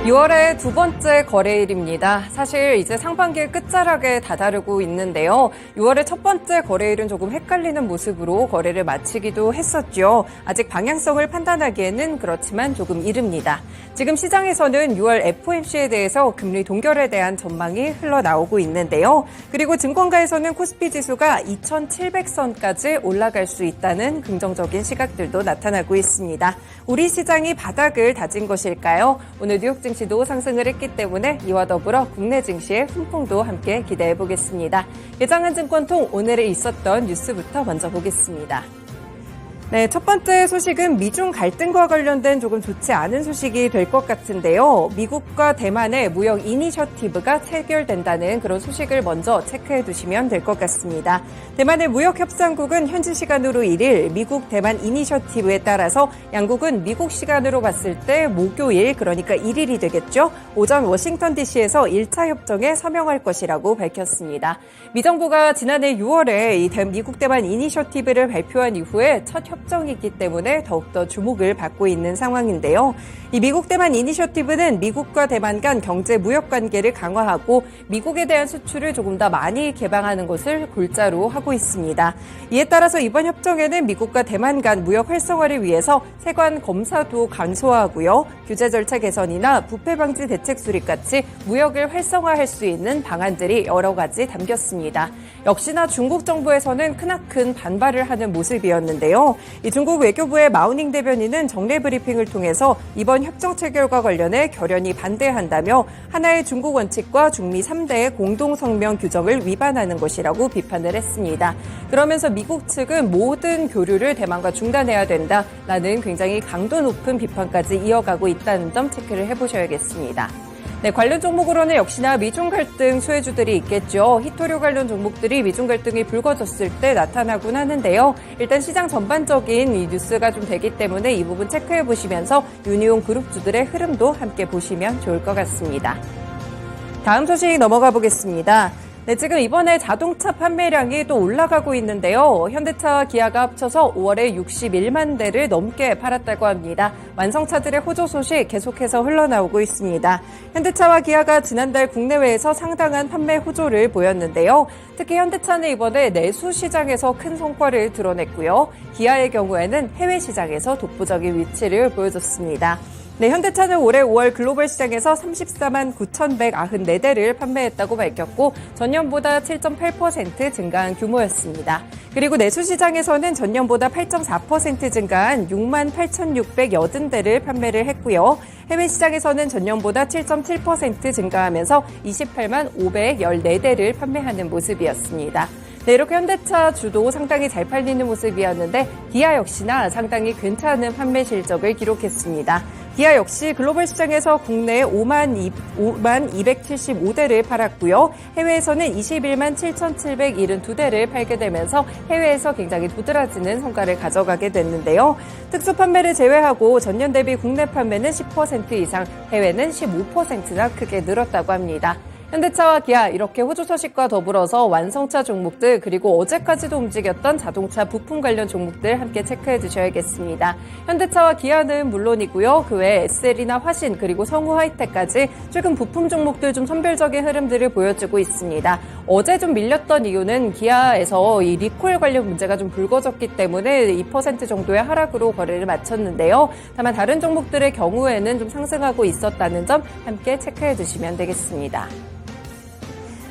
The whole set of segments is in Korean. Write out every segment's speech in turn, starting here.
6월의 두 번째 거래일입니다. 사실 이제 상반기의 끝자락에 다다르고 있는데요. 6월의 첫 번째 거래일은 조금 헷갈리는 모습으로 거래를 마치기도 했었죠. 아직 방향성을 판단하기에는 그렇지만 조금 이릅니다. 지금 시장에서는 6월 FOMC에 대해서 금리 동결에 대한 전망이 흘러나오고 있는데요. 그리고 증권가에서는 코스피 지수가 2,700선까지 올라갈 수 있다는 긍정적인 시각들도 나타나고 있습니다. 우리 시장이 바닥을 다진 것일까요? 오늘 뉴욕 증시도 상승을 했기 때문에 이와 더불어 국내 증시의 훈풍도 함께 기대해 보겠습니다. 예장한증권통 오늘에 있었던 뉴스부터 먼저 보겠습니다. 네, 첫 번째 소식은 미중 갈등과 관련된 조금 좋지 않은 소식이 될 것 같은데요. 미국과 대만의 무역 이니셔티브가 체결된다는 그런 소식을 먼저 체크해 두시면 될 것 같습니다. 대만의 무역협상국은 현지 시간으로 1일 미국 대만 이니셔티브에 따라서 양국은 미국 시간으로 봤을 때 목요일, 그러니까 1일이 되겠죠. 오전 워싱턴 DC에서 1차 협정에 서명할 것이라고 밝혔습니다. 미 정부가 지난해 6월에 이 미국 대만 이니셔티브를 발표한 이후에 첫 협정이기 때문에 더욱더 주목을 받고 있는 상황인데요. 이 미국 대만 이니셔티브는 미국과 대만 간 경제 무역 관계를 강화하고 미국에 대한 수출을 조금 더 많이 개방하는 것을 골자로 하고 있습니다. 이에 따라서 이번 협정에는 미국과 대만 간 무역 활성화를 위해서 세관 검사도 간소화하고요. 규제 절차 개선이나 부패 방지 대책 수립같이 무역을 활성화할 수 있는 방안들이 여러 가지 담겼습니다. 역시나 중국 정부에서는 크나큰 반발을 하는 모습이었는데요. 이 중국 외교부의 마오닝 대변인은 정례 브리핑을 통해서 이번 협정 체결과 관련해 결연히 반대한다며 하나의 중국 원칙과 중미 3대의 공동 성명 규정을 위반하는 것이라고 비판을 했습니다. 그러면서 미국 측은 모든 교류를 대만과 중단해야 된다라는 굉장히 강도 높은 비판까지 이어가고 있다는 점 체크를 해보셔야겠습니다. 네, 관련 종목으로는 역시나 미중 갈등 수혜주들이 있겠죠. 히토류 관련 종목들이 미중 갈등이 불거졌을 때 나타나곤 하는데요. 일단 시장 전반적인 이 뉴스가 좀 되기 때문에 이 부분 체크해 보시면서 유니온 그룹주들의 흐름도 함께 보시면 좋을 것 같습니다. 다음 소식 넘어가 보겠습니다. 네, 지금 이번에 자동차 판매량이 또 올라가고 있는데요. 현대차와 기아가 합쳐서 5월에 61만 대를 넘게 팔았다고 합니다. 완성차들의 호조 소식 계속해서 흘러나오고 있습니다. 현대차와 기아가 지난달 국내외에서 상당한 판매 호조를 보였는데요. 특히 현대차는 이번에 내수 시장에서 큰 성과를 드러냈고요. 기아의 경우에는 해외 시장에서 독보적인 위치를 보여줬습니다. 네, 현대차는 올해 5월 글로벌 시장에서 34만 9,194대를 판매했다고 밝혔고 전년보다 7.8% 증가한 규모였습니다. 그리고 내수 시장에서는 전년보다 8.4% 증가한 6만 8,680대를 판매를 했고요. 해외 시장에서는 전년보다 7.7% 증가하면서 28만 514대를 판매하는 모습이었습니다. 네, 이렇게 현대차 주도 상당히 잘 팔리는 모습이었는데 기아 역시나 상당히 괜찮은 판매 실적을 기록했습니다. 기아 역시 글로벌 시장에서 국내에 5만 275대를 팔았고요. 해외에서는 21만 7,772대를 팔게 되면서 해외에서 굉장히 도드라지는 성과를 가져가게 됐는데요. 특수 판매를 제외하고 전년 대비 국내 판매는 10% 이상, 해외는 15%나 크게 늘었다고 합니다. 현대차와 기아 이렇게 호조 소식과 더불어서 완성차 종목들 그리고 어제까지도 움직였던 자동차 부품 관련 종목들 함께 체크해 주셔야겠습니다. 현대차와 기아는 물론이고요. 그 외에 SL이나 화신 그리고 성우 하이텍까지 최근 부품 종목들 좀 선별적인 흐름들을 보여주고 있습니다. 어제 좀 밀렸던 이유는 기아에서 이 리콜 관련 문제가 좀 불거졌기 때문에 2% 정도의 하락으로 거래를 마쳤는데요. 다만 다른 종목들의 경우에는 좀 상승하고 있었다는 점 함께 체크해 주시면 되겠습니다.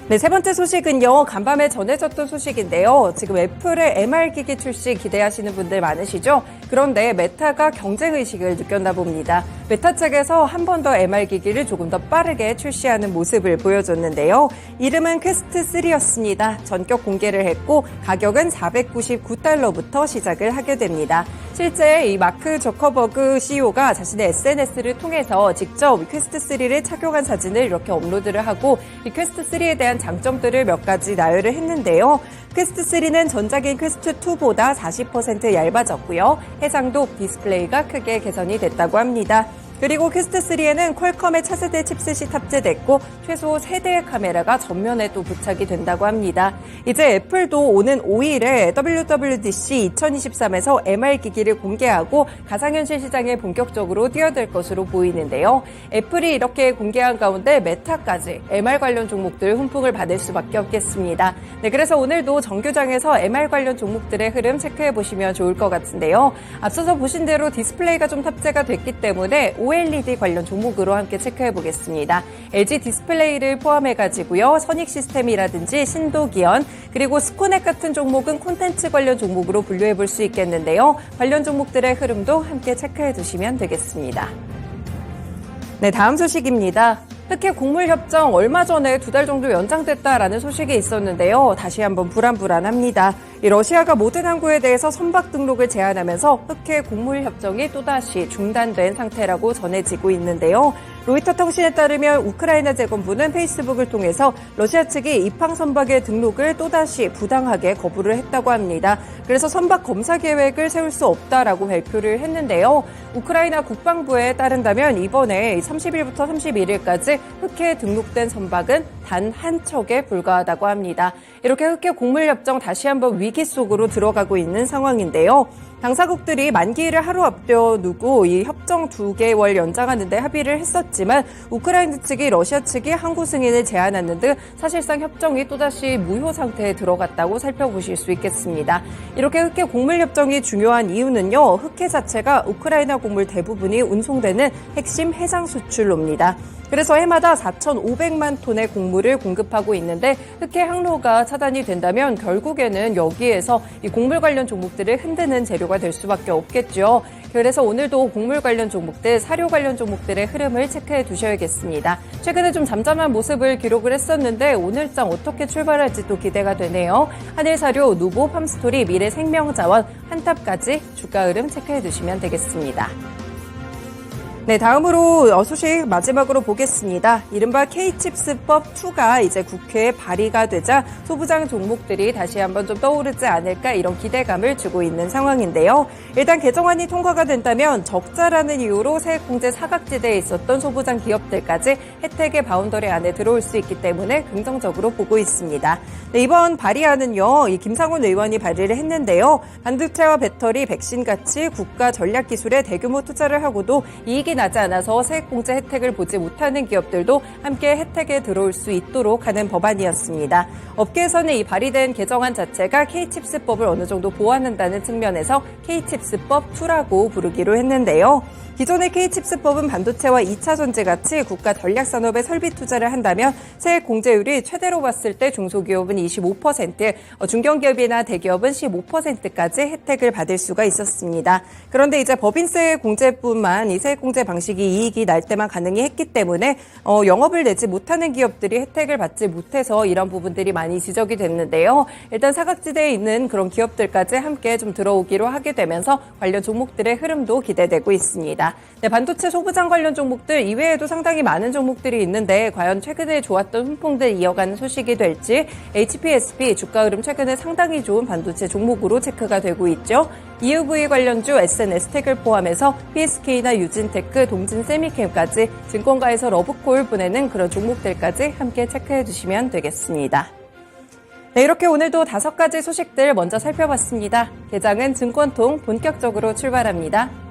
네, 세 번째 소식은요. 간밤에 전해졌던 소식인데요. 지금 애플의 MR기기 출시 기대하시는 분들 많으시죠? 그런데 메타가 경쟁의식을 느꼈나 봅니다. 메타 측에서 한 번 더 MR기기를 조금 더 빠르게 출시하는 모습을 보여줬는데요. 이름은 퀘스트3였습니다. 전격 공개를 했고 가격은 $499부터 시작을 하게 됩니다. 실제 이 마크 저커버그 CEO가 자신의 SNS를 통해서 직접 퀘스트3를 착용한 사진을 이렇게 업로드를 하고 이 퀘스트3에 대한 장점들을 몇 가지 나열을 했는데요. 퀘스트3는 전작인 퀘스트2보다 40% 얇아졌고요. 해상도 디스플레이가 크게 개선이 됐다고 합니다. 그리고 퀘스트3에는 퀄컴의 차세대 칩셋이 탑재됐고 최소 3대의 카메라가 전면에 또 부착이 된다고 합니다. 이제 애플도 오는 5일에 WWDC 2023에서 MR 기기를 공개하고 가상현실 시장에 본격적으로 뛰어들 것으로 보이는데요. 애플이 이렇게 공개한 가운데 메타까지 MR 관련 종목들 훈풍을 받을 수밖에 없겠습니다. 네, 그래서 오늘도 정규장에서 MR 관련 종목들의 흐름 체크해 보시면 좋을 것 같은데요. 앞서서 보신 대로 디스플레이가 좀 탑재가 됐기 때문에 OLED 관련 종목으로 함께 체크해 보겠습니다. LG 디스플레이를 포함해가지고요. 선익 시스템이라든지 신도기현, 그리고 스코넥 같은 종목은 콘텐츠 관련 종목으로 분류해 볼 수 있겠는데요. 관련 종목들의 흐름도 함께 체크해 두시면 되겠습니다. 네, 다음 소식입니다. 흑해 곡물협정 얼마 전에 2달 정도 연장됐다라는 소식이 있었는데요. 다시 한번 불안합니다. 이 러시아가 모든 항구에 대해서 선박 등록을 제한하면서 흑해 곡물협정이 또다시 중단된 상태라고 전해지고 있는데요. 로이터 통신에 따르면 우크라이나 재건부는 페이스북을 통해서 러시아 측이 입항 선박의 등록을 또다시 부당하게 거부를 했다고 합니다. 그래서 선박 검사 계획을 세울 수 없다라고 발표를 했는데요. 우크라이나 국방부에 따른다면 이번에 30일부터 31일까지 흑해에 등록된 선박은 단 한 척에 불과하다고 합니다. 이렇게 흑해 곡물협정 다시 한번 위기 속으로 들어가고 있는 상황인데요. 당사국들이 만기일을 하루 앞두고 이 협정 2개월 연장하는 데 합의를 했었지만 우크라이나 측이 러시아 측이 항구 승인을 제한하는 등 사실상 협정이 또다시 무효 상태에 들어갔다고 살펴보실 수 있겠습니다. 이렇게 흑해 곡물협정이 중요한 이유는요. 흑해 자체가 우크라이나 곡물 대부분이 운송되는 핵심 해상 수출로입니다. 그래서 해마다 4,500만 톤의 곡물을 공급하고 있는데 흑해 항로가 차단이 된다면 결국에는 여기에서 이 곡물 관련 종목들을 흔드는 재료가 될 수밖에 없겠죠. 그래서 오늘도 곡물 관련 종목들, 사료 관련 종목들의 흐름을 체크해 두셔야겠습니다. 최근에 좀 잠잠한 모습을 기록을 했었는데 오늘장 어떻게 출발할지 또 기대가 되네요. 하늘사료, 누보, 팜스토리, 미래생명자원, 한탑까지 주가 흐름 체크해 두시면 되겠습니다. 네, 다음으로 소식 마지막으로 보겠습니다. 이른바 K칩스법 2가 이제 국회에 발의가 되자 소부장 종목들이 다시 한번 좀 떠오르지 않을까 이런 기대감을 주고 있는 상황인데요. 일단 개정안이 통과가 된다면 적자라는 이유로 세액공제 사각지대에 있었던 소부장 기업들까지 혜택의 바운더리 안에 들어올 수 있기 때문에 긍정적으로 보고 있습니다. 네, 이번 발의안은요, 이 김상훈 의원이 발의를 했는데요. 반도체와 배터리, 백신 같이 국가 전략 기술에 대규모 투자를 하고도 이익이 나지 않아서 세액공제 혜택을 보지 못하는 기업들도 함께 혜택에 들어올 수 있도록 하는 법안이었습니다. 업계에서는 이 발의된 개정안 자체가 K칩스법을 어느 정도 보완한다는 측면에서 K칩스법 2라고 부르기로 했는데요. 기존의 K칩스법은 반도체와 2차 전지 같이 국가 전략 산업에 설비 투자를 한다면 세액 공제율이 최대로 봤을 때 중소기업은 25%, 중견기업이나 대기업은 15%까지 혜택을 받을 수가 있었습니다. 그런데 이제 법인세 공제뿐만 이 세액 공제 방식이 이익이 날 때만 가능히 했기 때문에 영업을 내지 못하는 기업들이 혜택을 받지 못해서 이런 부분들이 많이 지적이 됐는데요. 일단 사각지대에 있는 그런 기업들까지 함께 좀 들어오기로 하게 되면서 관련 종목들의 흐름도 기대되고 있습니다. 네, 반도체 소부장 관련 종목들 이외에도 상당히 많은 종목들이 있는데 과연 최근에 좋았던 훈풍들 이어가는 소식이 될지 HPSP 주가 흐름 최근에 상당히 좋은 반도체 종목으로 체크가 되고 있죠. EUV 관련주 SNS텍을 포함해서 PSK나 유진테크, 동진세미캠까지 증권가에서 러브콜 보내는 그런 종목들까지 함께 체크해 주시면 되겠습니다. 네, 이렇게 오늘도 5가지 소식들 먼저 살펴봤습니다. 개장은 증권통 본격적으로 출발합니다.